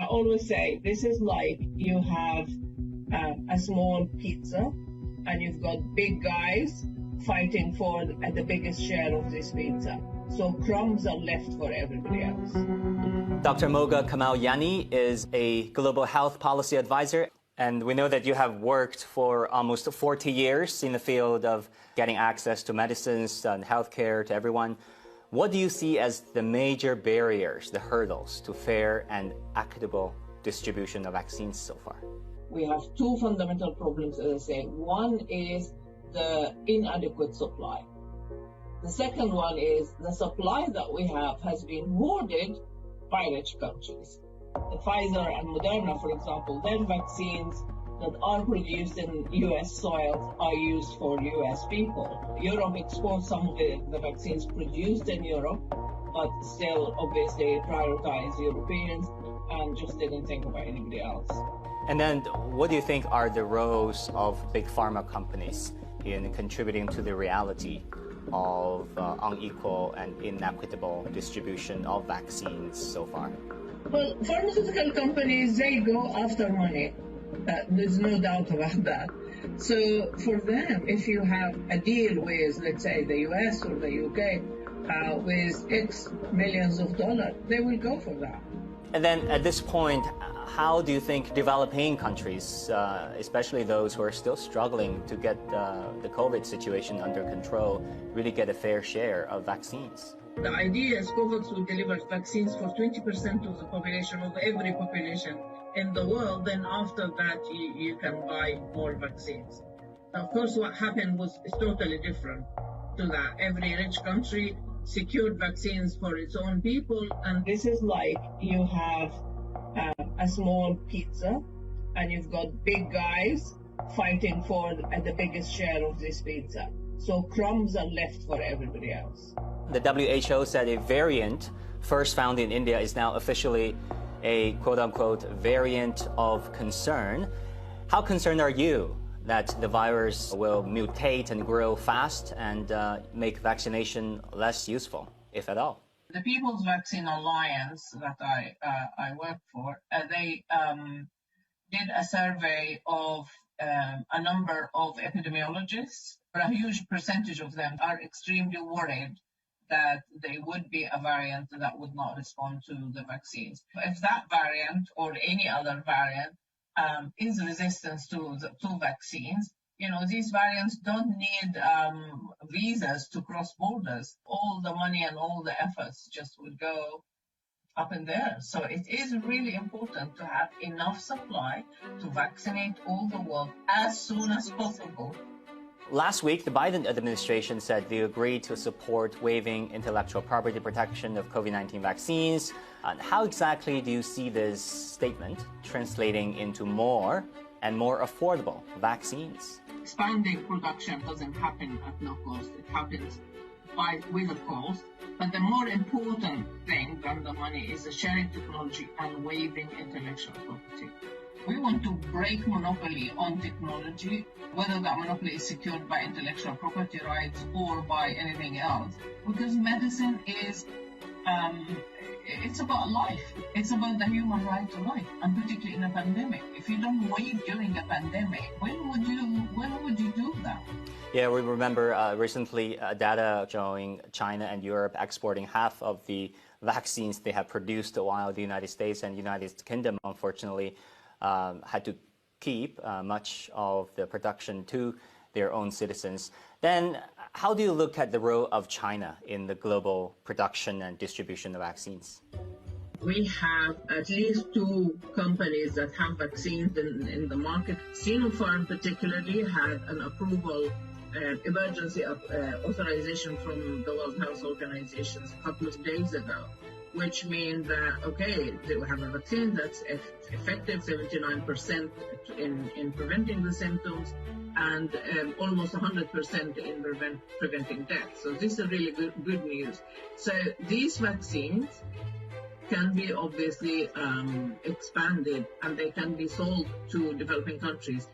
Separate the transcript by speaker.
Speaker 1: I always say this is like you have a small pizza and you've got big guys fighting for the biggest share of this pizza. So crumbs are left for everybody else.
Speaker 2: Dr. Moga Kamal Yani is a global health policy advisor, and we know that you have worked for almost 40 years in the field of getting access to medicines and healthcare to everyone. What do you see as the major barriers, the hurdles to fair and equitable distribution of vaccines so far?
Speaker 1: We have two fundamental problems, as I say. One is the inadequate supply. The second one is the supply that we have has been hoarded by rich countries. The Pfizer and Moderna, for example, their vaccines that are produced in US soil are used for US people. Europe exports some of the vaccines produced in Europe, but still obviously prioritize Europeans and just didn't think about anybody else.
Speaker 2: And then what do you think are the roles of big pharma companies in contributing to the reality of unequal and inequitable distribution of vaccines so far?
Speaker 1: Well, pharmaceutical companies, they go after money. There's no doubt about that. So for them, if you have a deal with, let's say, the US or the UK with X millions of dollars, they will go for that.
Speaker 2: And then at this point, how do you think developing countries, especially those who are still struggling to get the COVID situation under control, really get a fair share of vaccines?
Speaker 1: The idea is COVAX will deliver vaccines for 20% of the population, of every population in the world. Then after that, you can buy more vaccines. Of course, what happened was totally different to that. Every rich country secured vaccines for its own people. And this is like you have a small pizza and you've got big guys fighting for the biggest share of this pizza. So crumbs are left for everybody else.
Speaker 2: The WHO said a variant first found in India is now officially a quote-unquote variant of concern. How concerned are you that the virus will mutate and grow fast and make vaccination less useful, if at all?
Speaker 1: The People's Vaccine Alliance that I work for, they did a survey of a number of epidemiologists. A huge percentage of them are extremely worried that there would be a variant that would not respond to the vaccines. If that variant or any other variant is resistant to vaccines, these variants don't need visas to cross borders. All the money and all the efforts just would go up in there. So it is really important to have enough supply to vaccinate all the world as soon as possible.
Speaker 2: Last week, the Biden administration said they agreed to support waiving intellectual property protection of COVID-19 vaccines. How exactly do you see this statement translating into more and more affordable vaccines?
Speaker 1: Expanding production doesn't happen at no cost. It happens with a cost. But the more important thing than the money is the sharing technology and waiving intellectual property. We want to break monopoly on technology, whether that monopoly is secured by intellectual property rights or by anything else, because medicine is, it's about life. It's about the human right to life, and particularly in a pandemic. If you don't wait during a pandemic, when would you do that?
Speaker 2: Yeah, we remember recently data showing China and Europe exporting half of the vaccines they have produced, while the United States and United Kingdom, unfortunately, had to keep much of the production to their own citizens. Then how do you look at the role of China in the global production and distribution of vaccines?
Speaker 1: We have at least two companies that have vaccines in the market. Sinopharm particularly had an approval, emergency authorization from the World Health Organization a couple of days ago, which means that, okay, they will have a vaccine that's effective 79% in preventing the symptoms and almost 100% in preventing death. So this is really good news. So these vaccines can be obviously expanded and they can be sold to developing countries.